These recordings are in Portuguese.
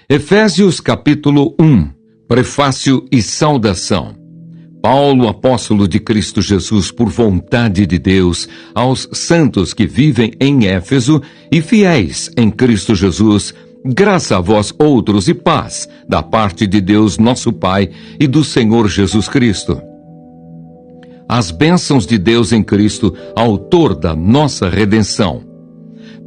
Efésios capítulo 1. Prefácio e saudação. Paulo, apóstolo de Cristo Jesus, por vontade de Deus, aos santos que vivem em Éfeso e fiéis em Cristo Jesus, graça a vós outros e paz, da parte de Deus nosso Pai e do Senhor Jesus Cristo. As bênçãos de Deus em Cristo, autor da nossa redenção.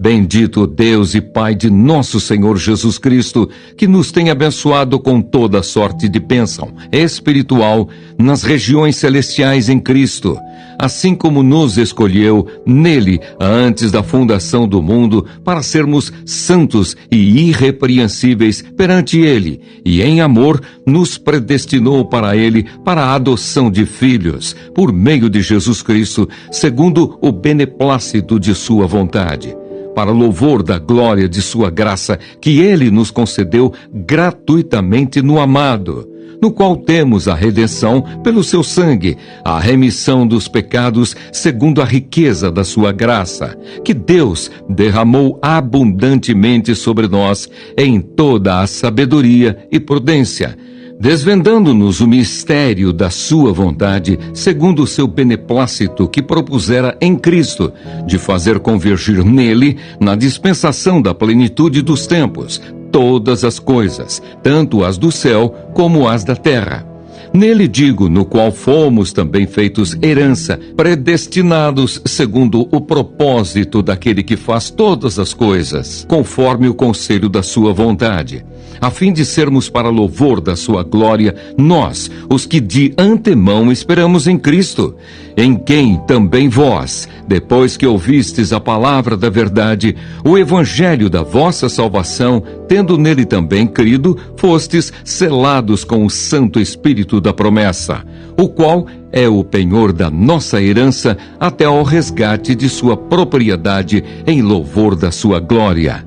Bendito Deus e Pai de nosso Senhor Jesus Cristo, que nos tem abençoado com toda sorte de bênção espiritual nas regiões celestiais em Cristo, assim como nos escolheu nele antes da fundação do mundo para sermos santos e irrepreensíveis perante ele, e em amor nos predestinou para ele para a adoção de filhos, por meio de Jesus Cristo, segundo o beneplácito de sua vontade, para louvor da glória de sua graça, que ele nos concedeu gratuitamente no amado, no qual temos a redenção pelo seu sangue, a remissão dos pecados segundo a riqueza da sua graça, que Deus derramou abundantemente sobre nós em toda a sabedoria e prudência, desvendando-nos o mistério da sua vontade, segundo o seu beneplácito que propusera em Cristo, de fazer convergir nele, na dispensação da plenitude dos tempos, todas as coisas, tanto as do céu como as da terra. Nele digo, no qual fomos também feitos herança, predestinados segundo o propósito daquele que faz todas as coisas, conforme o conselho da sua vontade, a fim de sermos para louvor da sua glória, nós, os que de antemão esperamos em Cristo, em quem também vós, depois que ouvistes a palavra da verdade, o evangelho da vossa salvação, tendo nele também crido, fostes selados com o Santo Espírito da promessa, o qual é o penhor da nossa herança até ao resgate de sua propriedade em louvor da sua glória.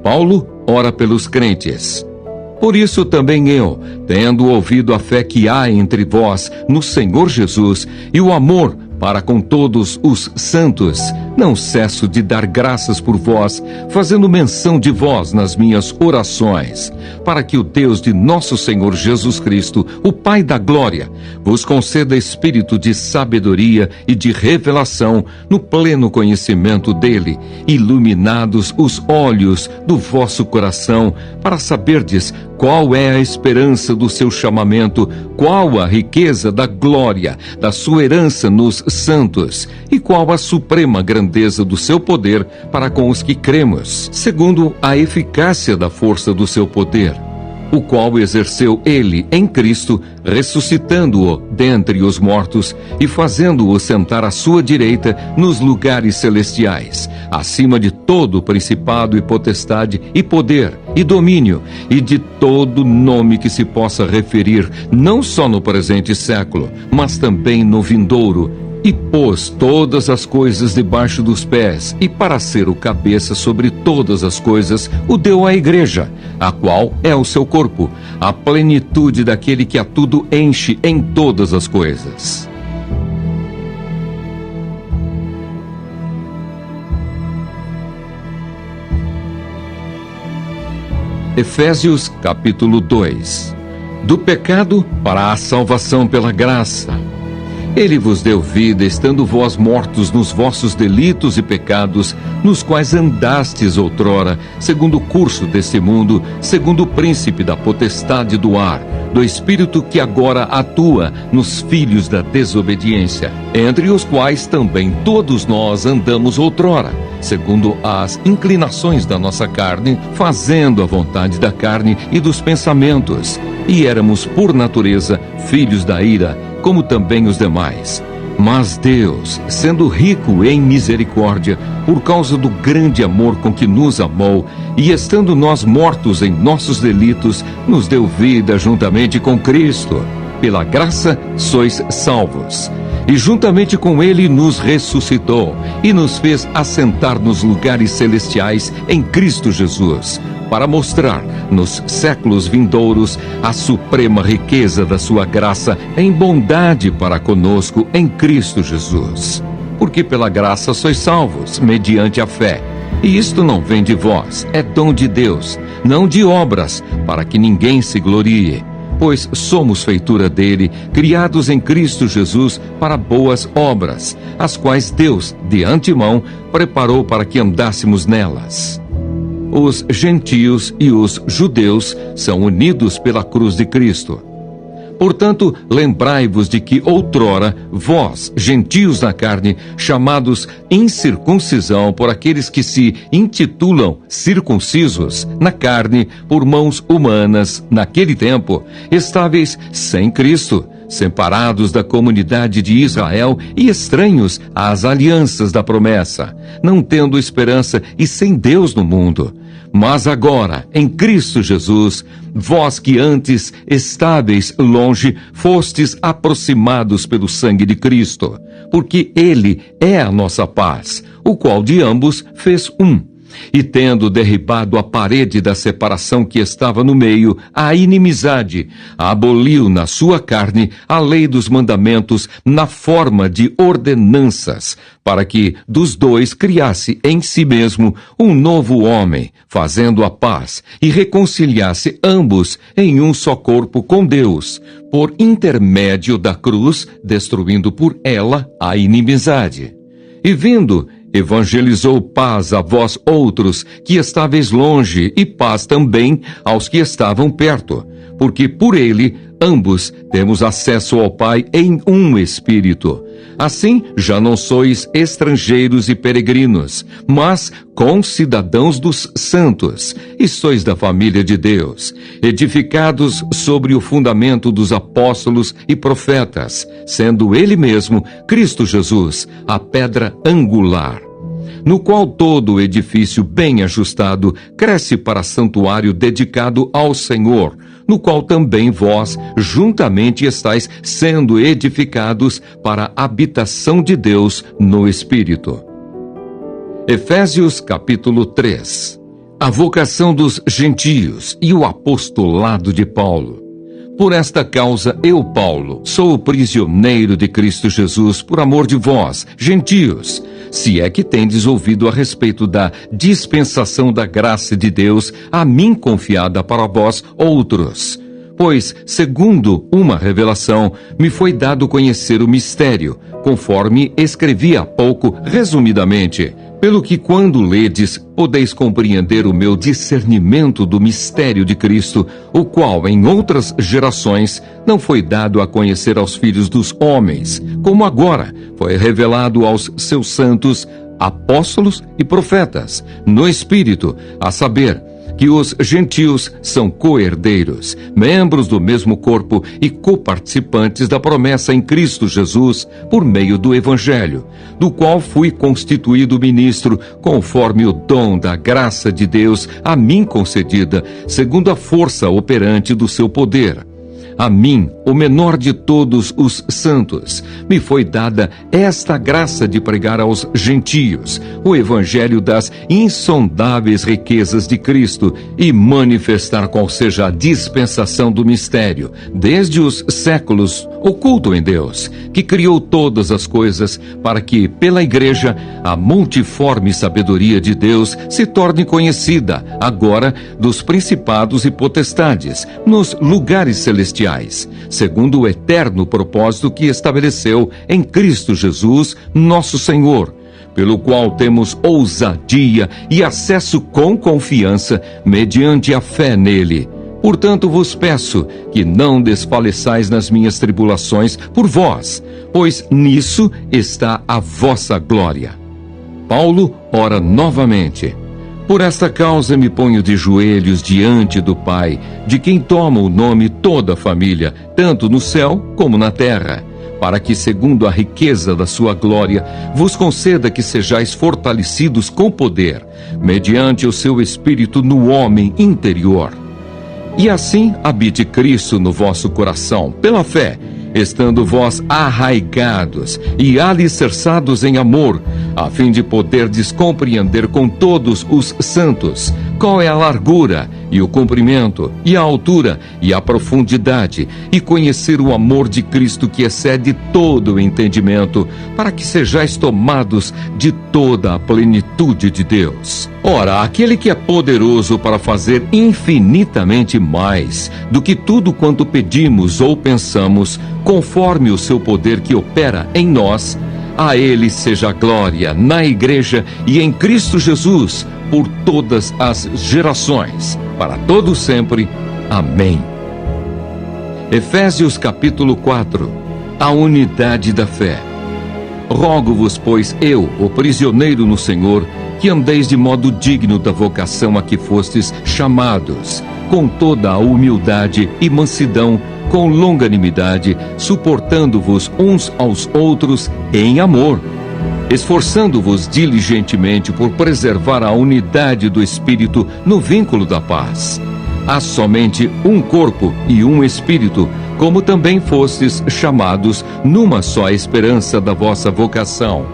Paulo ora pelos crentes. Por isso também eu, tendo ouvido a fé que há entre vós no Senhor Jesus e o amor para com todos os santos, não cesso de dar graças por vós, fazendo menção de vós nas minhas orações, para que o Deus de nosso Senhor Jesus Cristo, o Pai da glória, vos conceda espírito de sabedoria e de revelação no pleno conhecimento dele, iluminados os olhos do vosso coração, para saberdes qual é a esperança do seu chamamento, qual a riqueza da glória da sua herança nos santos, e qual a suprema grandeza do seu poder para com os que cremos, segundo a eficácia da força do seu poder, o qual exerceu ele em Cristo, ressuscitando-o dentre os mortos e fazendo-o sentar à sua direita nos lugares celestiais, acima de todo principado e potestade e poder e domínio, e de todo nome que se possa referir, não só no presente século, mas também no vindouro, e pôs todas as coisas debaixo dos pés, e para ser o cabeça sobre todas as coisas, o deu à igreja, a qual é o seu corpo, a plenitude daquele que a tudo enche em todas as coisas. Efésios capítulo 2. Do pecado para a salvação pela graça. Ele vos deu vida, estando vós mortos nos vossos delitos e pecados, nos quais andastes outrora, segundo o curso deste mundo, segundo o príncipe da potestade do ar, do espírito que agora atua nos filhos da desobediência, entre os quais também todos nós andamos outrora, segundo as inclinações da nossa carne, fazendo a vontade da carne e dos pensamentos, e éramos por natureza filhos da ira, como também os demais. Mas Deus, sendo rico em misericórdia, por causa do grande amor com que nos amou, e estando nós mortos em nossos delitos, nos deu vida juntamente com Cristo. Pela graça sois salvos. E juntamente com ele nos ressuscitou, e nos fez assentar nos lugares celestiais em Cristo Jesus, para mostrar nos séculos vindouros a suprema riqueza da sua graça em bondade para conosco em Cristo Jesus. Porque pela graça sois salvos, mediante a fé. E isto não vem de vós, é dom de Deus, não de obras, para que ninguém se glorie. Pois somos feitura dele, criados em Cristo Jesus para boas obras, as quais Deus, de antemão, preparou para que andássemos nelas. Os gentios e os judeus são unidos pela cruz de Cristo. Portanto, lembrai-vos de que outrora, vós, gentios na carne, chamados incircuncisão por aqueles que se intitulam circuncisos na carne por mãos humanas, naquele tempo, estáveis sem Cristo, separados da comunidade de Israel e estranhos às alianças da promessa, não tendo esperança e sem Deus no mundo. Mas agora, em Cristo Jesus, vós que antes estáveis longe, fostes aproximados pelo sangue de Cristo, porque Ele é a nossa paz, o qual de ambos fez um. E tendo derribado a parede da separação que estava no meio, a inimizade, aboliu na sua carne a lei dos mandamentos na forma de ordenanças, para que dos dois criasse em si mesmo um novo homem, fazendo a paz, e reconciliasse ambos em um só corpo com Deus, por intermédio da cruz, destruindo por ela a inimizade. E vindo, evangelizou paz a vós outros, que estáveis longe, e paz também aos que estavam perto, porque por ele ambos temos acesso ao Pai em um Espírito. Assim, já não sois estrangeiros e peregrinos, mas concidadãos dos santos, e sois da família de Deus, edificados sobre o fundamento dos apóstolos e profetas, sendo Ele mesmo, Cristo Jesus, a pedra angular, no qual todo o edifício bem ajustado cresce para santuário dedicado ao Senhor, no qual também vós juntamente estáis sendo edificados para a habitação de Deus no Espírito. Efésios capítulo 3. A vocação dos gentios e o apostolado de Paulo. Por esta causa, eu, Paulo, sou o prisioneiro de Cristo Jesus por amor de vós, gentios, se é que tendes ouvido a respeito da dispensação da graça de Deus a mim confiada para vós outros. Pois, segundo uma revelação, me foi dado conhecer o mistério, conforme escrevi há pouco resumidamente, pelo que quando ledes, podeis compreender o meu discernimento do mistério de Cristo, o qual em outras gerações não foi dado a conhecer aos filhos dos homens, como agora foi revelado aos seus santos, apóstolos e profetas, no Espírito, a saber, que os gentios são co-herdeiros, membros do mesmo corpo e coparticipantes da promessa em Cristo Jesus, por meio do Evangelho, do qual fui constituído ministro, conforme o dom da graça de Deus a mim concedida, segundo a força operante do seu poder. A mim, o menor de todos os santos, me foi dada esta graça de pregar aos gentios o evangelho das insondáveis riquezas de Cristo e manifestar qual seja a dispensação do mistério, desde os séculos, oculto em Deus, que criou todas as coisas, para que, pela Igreja, a multiforme sabedoria de Deus se torne conhecida, agora, dos principados e potestades, nos lugares celestiais, segundo o eterno propósito que estabeleceu em Cristo Jesus, nosso Senhor, pelo qual temos ousadia e acesso com confiança, mediante a fé nele. Portanto, vos peço que não desfaleçais nas minhas tribulações por vós, pois nisso está a vossa glória. Paulo ora novamente. Por esta causa me ponho de joelhos diante do Pai, de quem toma o nome toda a família, tanto no céu como na terra, para que, segundo a riqueza da sua glória, vos conceda que sejais fortalecidos com poder, mediante o seu Espírito no homem interior. E assim habite Cristo no vosso coração, pela fé, estando vós arraigados e alicerçados em amor, a fim de poderdes compreender com todos os santos qual é a largura e o comprimento e a altura e a profundidade, e conhecer o amor de Cristo que excede todo o entendimento, para que sejais tomados de toda a plenitude de Deus. Ora, aquele que é poderoso para fazer infinitamente mais do que tudo quanto pedimos ou pensamos, conforme o seu poder que opera em nós, a ele seja a glória na Igreja e em Cristo Jesus, por todas as gerações, para todo sempre. Amém. Efésios capítulo 4. A unidade da fé. Rogo-vos, pois, eu, o prisioneiro no Senhor, que andeis de modo digno da vocação a que fostes chamados, com toda a humildade e mansidão, com longanimidade, suportando-vos uns aos outros em amor, esforçando-vos diligentemente por preservar a unidade do Espírito no vínculo da paz. Há somente um corpo e um Espírito, como também fostes chamados numa só esperança da vossa vocação.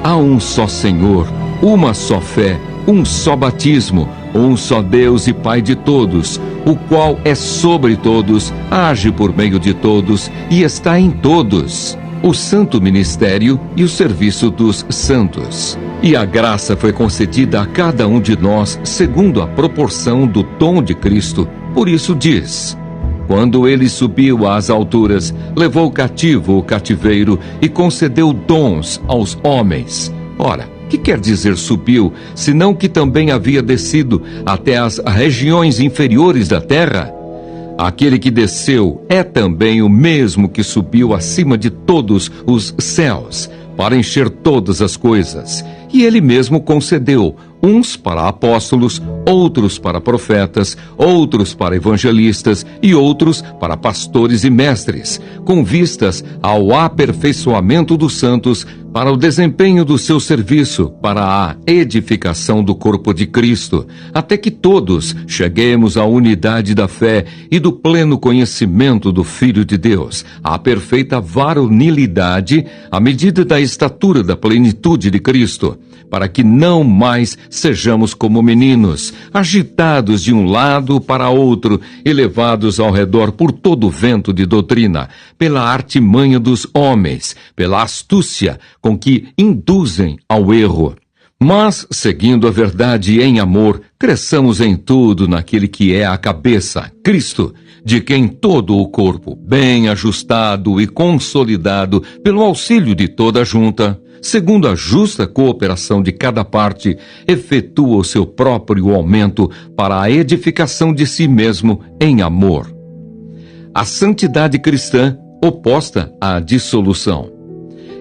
Há um só Senhor, uma só fé, um só batismo, um só Deus e Pai de todos, o qual é sobre todos, age por meio de todos e está em todos. O santo ministério e o serviço dos santos. E a graça foi concedida a cada um de nós segundo a proporção do dom de Cristo. Por isso diz: quando ele subiu às alturas, levou cativo o cativeiro e concedeu dons aos homens. Ora, que quer dizer subiu, senão que também havia descido até as regiões inferiores da terra? Aquele que desceu é também o mesmo que subiu acima de todos os céus, para encher todas as coisas. E ele mesmo concedeu, uns para apóstolos, outros para profetas, outros para evangelistas e outros para pastores e mestres, com vistas ao aperfeiçoamento dos santos, para o desempenho do seu serviço, para a edificação do corpo de Cristo, até que todos cheguemos à unidade da fé e do pleno conhecimento do Filho de Deus, à perfeita varonilidade, à medida da estatura da plenitude de Cristo, para que não mais sejamos como meninos, agitados de um lado para outro e levados ao redor por todo o vento de doutrina, pela artimanha dos homens, pela astúcia com que induzem ao erro. Mas, seguindo a verdade em amor, cresçamos em tudo naquele que é a cabeça, Cristo, de quem todo o corpo, bem ajustado e consolidado pelo auxílio de toda a junta, segundo a justa cooperação de cada parte, efetua o seu próprio aumento para a edificação de si mesmo em amor. A santidade cristã oposta à dissolução.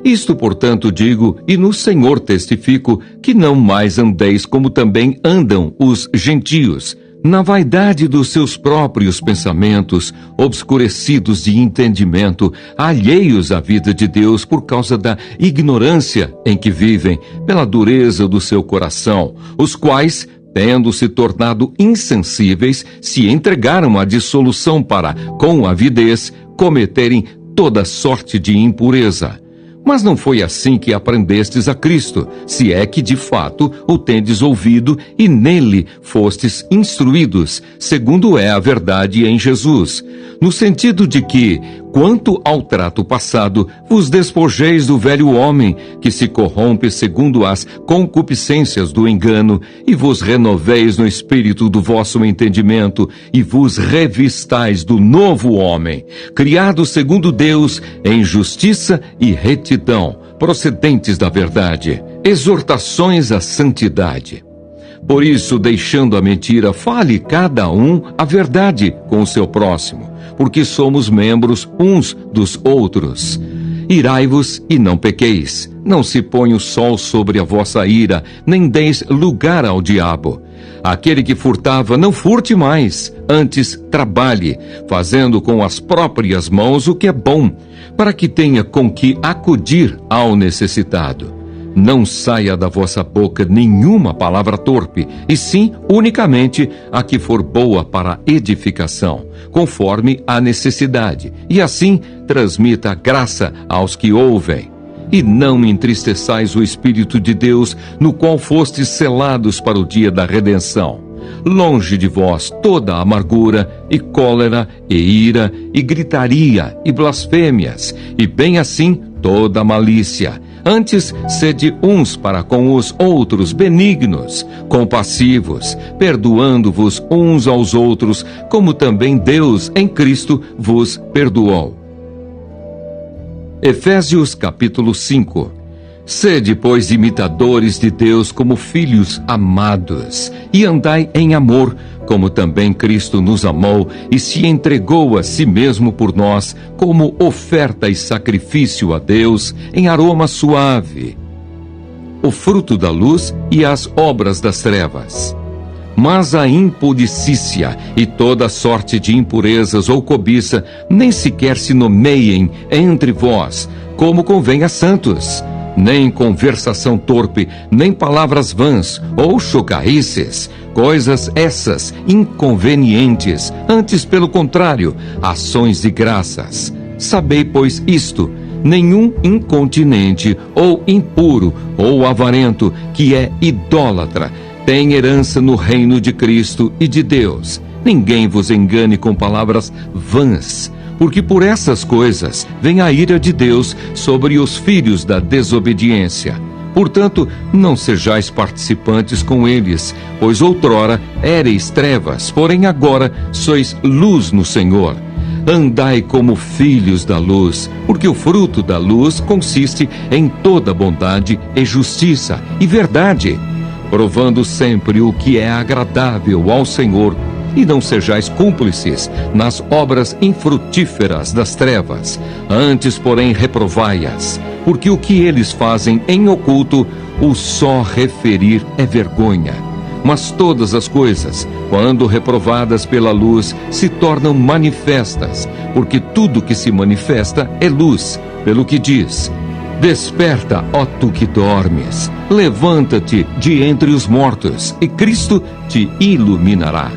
Isto, portanto, digo, e no Senhor testifico, que não mais andeis como também andam os gentios, na vaidade dos seus próprios pensamentos, obscurecidos de entendimento, alheios à vida de Deus por causa da ignorância em que vivem, pela dureza do seu coração, os quais, tendo se tornado insensíveis, se entregaram à dissolução para, com avidez, cometerem toda sorte de impureza. Mas não foi assim que aprendestes a Cristo, se é que de fato o tendes ouvido e nele fostes instruídos, segundo é a verdade em Jesus, no sentido de que, quanto ao trato passado, vos despojeis do velho homem, que se corrompe segundo as concupiscências do engano, e vos renoveis no espírito do vosso entendimento, e vos revistais do novo homem, criado segundo Deus, em justiça e retidão, procedentes da verdade, exortações à santidade. Por isso, deixando a mentira, fale cada um a verdade com o seu próximo, porque somos membros uns dos outros. Irai-vos e não pequeis. Não se ponha o sol sobre a vossa ira, nem deis lugar ao diabo. Aquele que furtava, não furte mais, antes trabalhe, fazendo com as próprias mãos o que é bom, para que tenha com que acudir ao necessitado. não saia da vossa boca nenhuma palavra torpe, e sim unicamente a que for boa para edificação, conforme a necessidade, e assim transmita graça aos que ouvem. E não entristeçais o Espírito de Deus, no qual fostes selados para o dia da redenção. Longe de vós toda amargura, e cólera, e ira, e gritaria, e blasfêmias, e bem assim toda malícia. Antes, sede uns para com os outros benignos, compassivos, perdoando-vos uns aos outros, como também Deus em Cristo vos perdoou. Efésios capítulo 5. Sede, pois, imitadores de Deus como filhos amados, e andai em amor, como também Cristo nos amou e se entregou a si mesmo por nós, como oferta e sacrifício a Deus em aroma suave. O fruto da luz e as obras das trevas. Mas a impudicícia e toda sorte de impurezas ou cobiça nem sequer se nomeiem entre vós, como convém a santos. Nem conversação torpe, nem palavras vãs ou chocarrices, coisas essas inconvenientes, antes pelo contrário, ações de graças. Sabei, pois, isto: nenhum incontinente ou impuro ou avarento, que é idólatra, tem herança no reino de Cristo e de Deus. Ninguém vos engane com palavras vãs, porque por essas coisas vem a ira de Deus sobre os filhos da desobediência. Portanto, não sejais participantes com eles, pois outrora éreis trevas, porém agora sois luz no Senhor. Andai como filhos da luz, porque o fruto da luz consiste em toda bondade e justiça e verdade, provando sempre o que é agradável ao Senhor. E não sejais cúmplices nas obras infrutíferas das trevas, antes, porém, reprovai-as, porque o que eles fazem em oculto, o só referir é vergonha. Mas todas as coisas, quando reprovadas pela luz, se tornam manifestas, porque tudo que se manifesta é luz, pelo que diz: desperta, ó tu que dormes, levanta-te de entre os mortos, e Cristo te iluminará.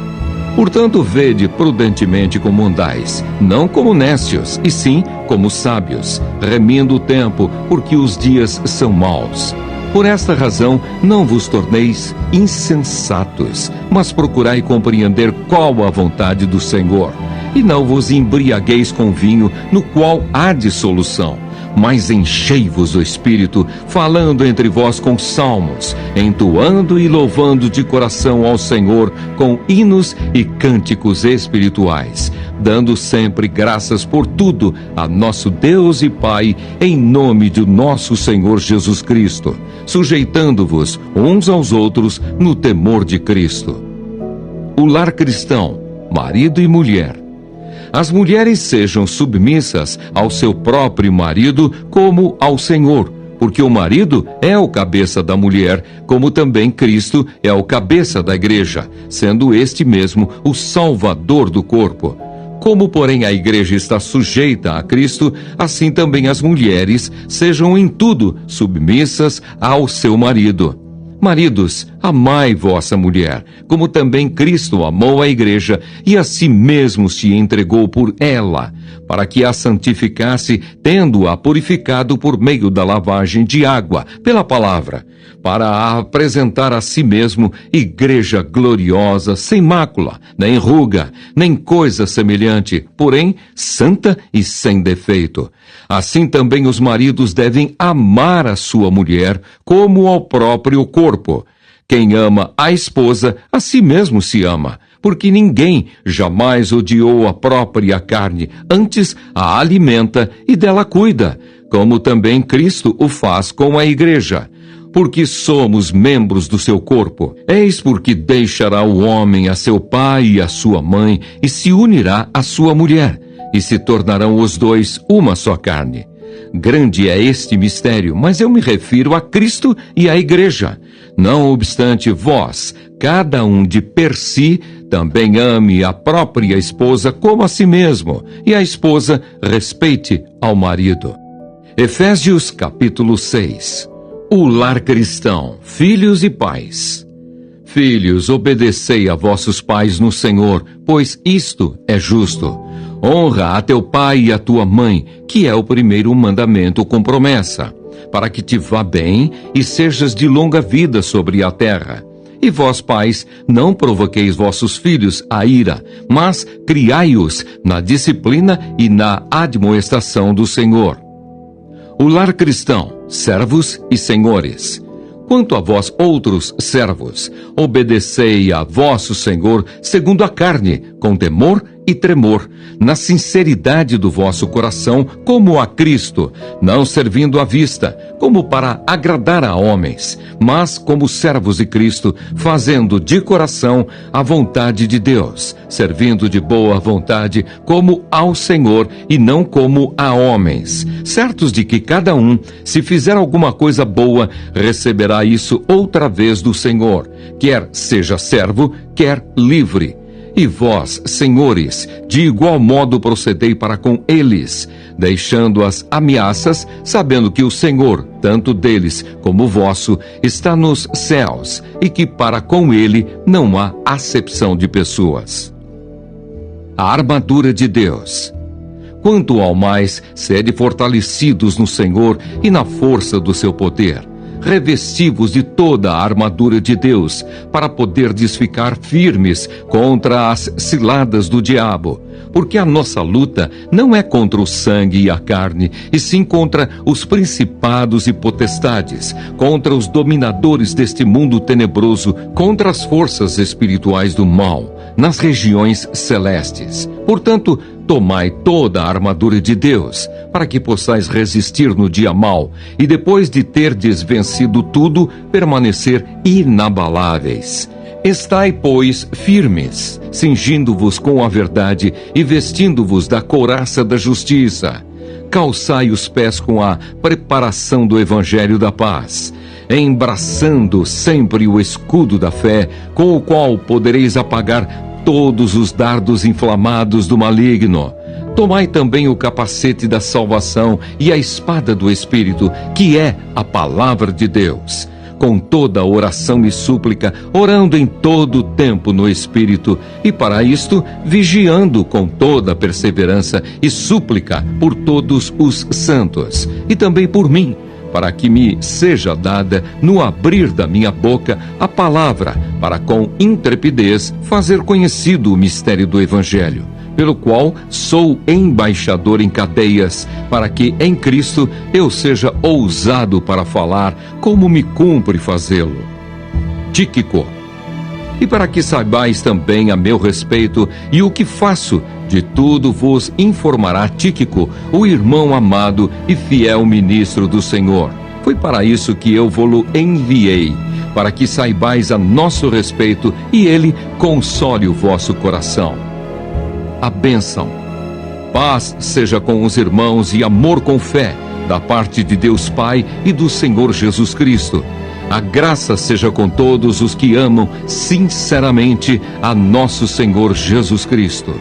Portanto, vede prudentemente como andais, não como nécios, e sim como sábios, remindo o tempo, porque os dias são maus. Por esta razão, não vos torneis insensatos, mas procurai compreender qual a vontade do Senhor. E não vos embriagueis com vinho, no qual há dissolução, mas enchei-vos do Espírito, falando entre vós com salmos, entoando e louvando de coração ao Senhor com hinos e cânticos espirituais, dando sempre graças por tudo a nosso Deus e Pai, em nome de nosso Senhor Jesus Cristo, sujeitando-vos uns aos outros no temor de Cristo. O lar cristão, marido e mulher. As mulheres sejam submissas ao seu próprio marido como ao Senhor, porque o marido é o cabeça da mulher, como também Cristo é o cabeça da igreja, sendo este mesmo o Salvador do corpo. Como, porém, a igreja está sujeita a Cristo, assim também as mulheres sejam em tudo submissas ao seu marido. Maridos, amai vossa mulher, como também Cristo amou a igreja e a si mesmo se entregou por ela, para que a santificasse, tendo-a purificado por meio da lavagem de água pela palavra, para a apresentar a si mesmo igreja gloriosa, sem mácula, nem ruga, nem coisa semelhante, porém santa e sem defeito. Assim também os maridos devem amar a sua mulher como ao próprio corpo. Quem ama a esposa, a si mesmo se ama, porque ninguém jamais odiou a própria carne, antes a alimenta e dela cuida, como também Cristo o faz com a igreja, porque somos membros do seu corpo. Eis porque deixará o homem a seu pai e a sua mãe, e se unirá à sua mulher, e se tornarão os dois uma só carne. Grande é este mistério, mas eu me refiro a Cristo e à igreja. Não obstante, vós, cada um de per si, também ame a própria esposa como a si mesmo, e a esposa respeite ao marido. Efésios capítulo 6. O lar cristão, filhos e pais. Filhos, obedecei a vossos pais no Senhor, pois isto é justo. Honra a teu pai e a tua mãe, que é o primeiro mandamento com promessa, para que te vá bem e sejas de longa vida sobre a terra. E vós, pais, não provoqueis vossos filhos à ira, mas criai-os na disciplina e na admoestação do Senhor. O lar cristão, servos e senhores. Quanto a vós outros servos, obedecei a vosso Senhor segundo a carne, com temor e tremor, na sinceridade do vosso coração, como a Cristo, não servindo à vista, como para agradar a homens, mas como servos de Cristo, fazendo de coração a vontade de Deus, servindo de boa vontade como ao Senhor e não como a homens, certos de que cada um, se fizer alguma coisa boa, receberá isso outra vez do Senhor, quer seja servo, quer livre. E vós, senhores, de igual modo procedei para com eles, deixando as ameaças, sabendo que o Senhor, tanto deles como vosso, está nos céus, e que para com ele não há acepção de pessoas. A armadura de Deus. Quanto ao mais, sede fortalecidos no Senhor e na força do seu poder. Revesti-vos de toda a armadura de Deus, para poderdes ficar firmes contra as ciladas do diabo. Porque a nossa luta não é contra o sangue e a carne, e sim contra os principados e potestades, contra os dominadores deste mundo tenebroso, contra as forças espirituais do mal, nas regiões celestes. Portanto, tomai toda a armadura de Deus, para que possais resistir no dia mau, e depois de terdes vencido tudo, permanecer inabaláveis. Estai, pois, firmes, cingindo-vos com a verdade e vestindo-vos da couraça da justiça. Calçai os pés com a preparação do evangelho da paz, embraçando sempre o escudo da fé, com o qual podereis apagar todos os dardos inflamados do maligno. Tomai também o capacete da salvação e a espada do Espírito, que é a palavra de Deus, com toda oração e súplica, orando em todo o tempo no Espírito, e para isto, vigiando com toda perseverança e súplica por todos os santos, e também por mim, para que me seja dada, no abrir da minha boca, a palavra, para com intrepidez fazer conhecido o mistério do Evangelho, pelo qual sou embaixador em cadeias, para que em Cristo eu seja ousado para falar, como me cumpre fazê-lo. Tíquico. E para que saibais também a meu respeito e o que faço, de tudo vos informará Tíquico, o irmão amado e fiel ministro do Senhor. Foi para isso que eu vou-lo enviei, para que saibais a nosso respeito e ele console o vosso coração. A bênção. Paz seja com os irmãos e amor com fé, da parte de Deus Pai e do Senhor Jesus Cristo. A graça seja com todos os que amam sinceramente a nosso Senhor Jesus Cristo.